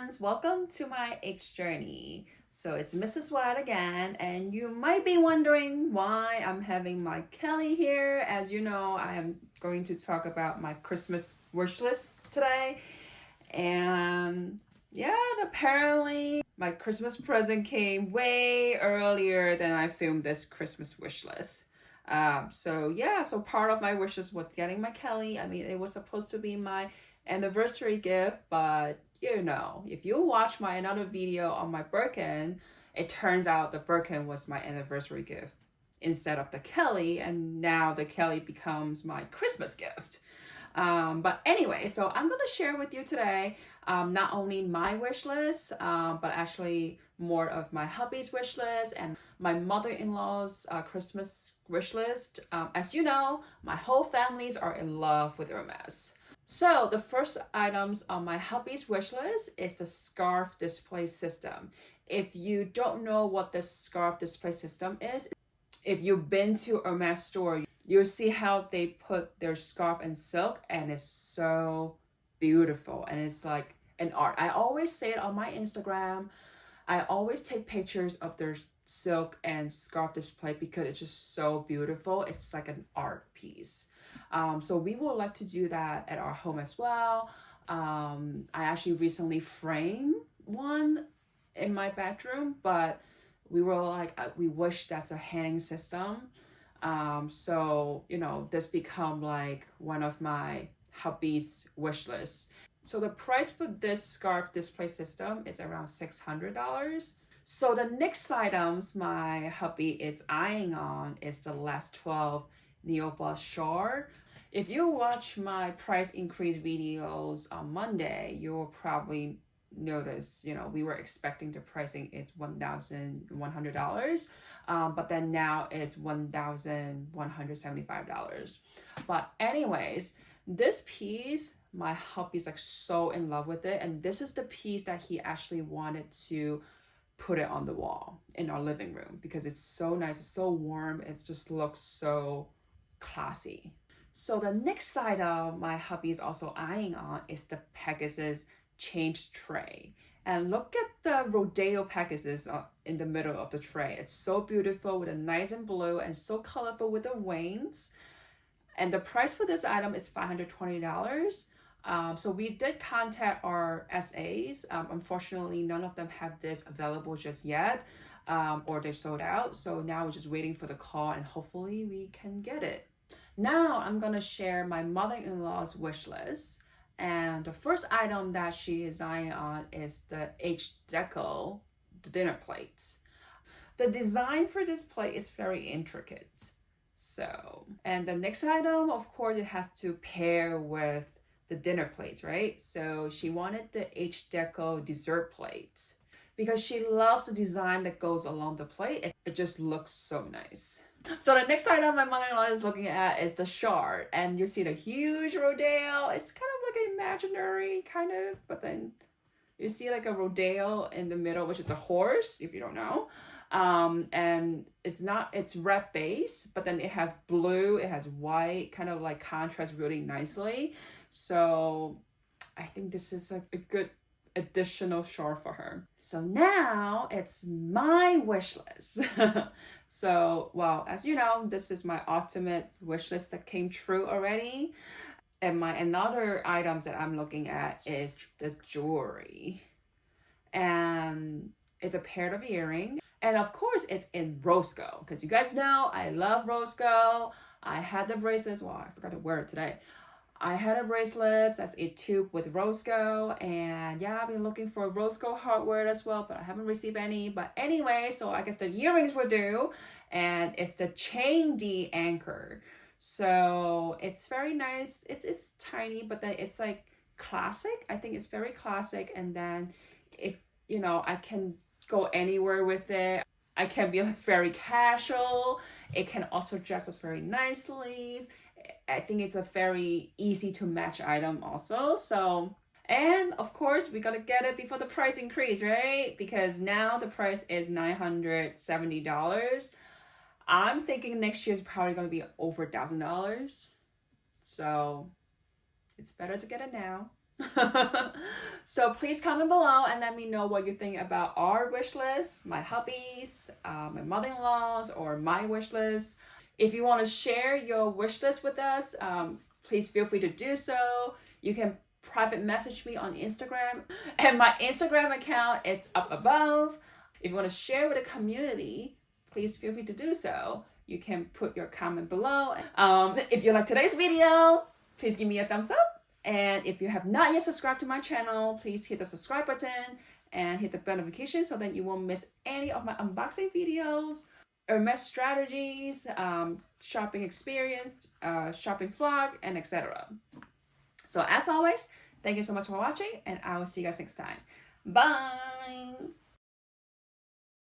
friends, welcome to my X journey. So it's Mrs. White again, and you might be wondering why I'm having my Kelly here. As you know, I am going to talk about my Christmas wish list today. And yeah, apparently my Christmas present came way earlier than I filmed this Christmas wish list. So part of my wishes was getting my Kelly. I mean, it was supposed to be my anniversary gift, but you know, if you watch my another video on my Birkin, it turns out the Birkin was my anniversary gift instead of the Kelly, and now the Kelly becomes my Christmas gift. But anyway, so I'm gonna share with you today not only my wish list, but actually more of my hubby's wish list and my mother-in-law's Christmas wish list. As you know, my whole families are in love with Hermes. So the first items on my hubby's wish list is the scarf display system. If you don't know what the scarf display system is, if you've been to Hermes store, you'll see how they put their scarf in silk, and it's so beautiful, and it's like an art. I always say it on my Instagram. I always take pictures of their silk and scarf display because it's just so beautiful. It's like an art piece. So we would like to do that at our home as well. I actually recently framed one in my bedroom, but we were like, we wish that's a hanging system. So, you know, this become like one of my hubby's wish lists. So the price for this scarf display system is around $600. So the next items my hubby is eyeing on is the last 12 Neopass Shore. If you watch my price increase videos on Monday, you'll probably notice, you know, we were expecting the pricing is $1,100, but then now it's $1,175. But anyways, this piece, my hubby's like so in love with it, and this is the piece that he actually wanted to put it on the wall in our living room because it's so nice, it's so warm, it just looks so classy. So the next item my hubby is also eyeing on is the Pegasus change tray. And look at the Rodeo Pegasus in the middle of the tray. It's so beautiful with a nice and blue and so colorful with the wings. And the price for this item is $520. So we did contact our SAs. Unfortunately, none of them have this available just yet, or they're sold out. So now we're just waiting for the call, and hopefully we can get it. Now I'm gonna share my mother-in-law's wish list. And the first item that she is eyeing on is the H-Deco dinner plate. The design for this plate is very intricate. So, and the next item, of course, it has to pair with the dinner plates, right? So she wanted the H-Deco dessert plate because she loves the design that goes along the plate. It just looks so nice. So the next item my mother-in-law is looking at is the shard, and you see the huge rodeo. It's kind of like an imaginary kind of, but then you see like a rodeo in the middle, which is a horse, if you don't know. And it's red base, but then it has blue, it has white, kind of like contrast really nicely. So I think this is a good additional shore for her. So now it's my wish list. So, well, as you know, this is my ultimate wish list that came true already. And my another items that I'm looking at is the jewelry. And it's a pair of earrings. And of course, it's in rose gold, because you guys know I love rose gold. I had the bracelets. Well, I forgot to wear it today. I had a bracelet as a tube with rose gold, and yeah, I've been looking for rose gold hardware as well, but I haven't received any. But anyway, so I guess the earrings were due, and it's the chain D anchor. So it's very nice. It's tiny, but then it's like classic. I think it's very classic. And then if you know, I can go anywhere with it. I can be like very casual. It can also dress up very nicely. I think it's a very easy to match item also. So, and of course we gotta get it before the price increase, right? Because now the price is $970. I'm thinking next year is probably gonna be over $1,000. So it's better to get it now. So please comment below and let me know what you think about our wish list, my hubby's, my mother-in-law's, or my wish list. If you want to share your wish list with us, please feel free to do so. You can private message me on Instagram, and my Instagram account, it's up above. If you want to share with the community, please feel free to do so. You can put your comment below. If you like today's video, please give me a thumbs up. And if you have not yet subscribed to my channel, please hit the subscribe button and hit the bell notification so that you won't miss any of my unboxing videos, Hermes strategies, shopping experience, shopping vlog, and etc. So as always, thank you so much for watching, and I will see you guys next time. Bye!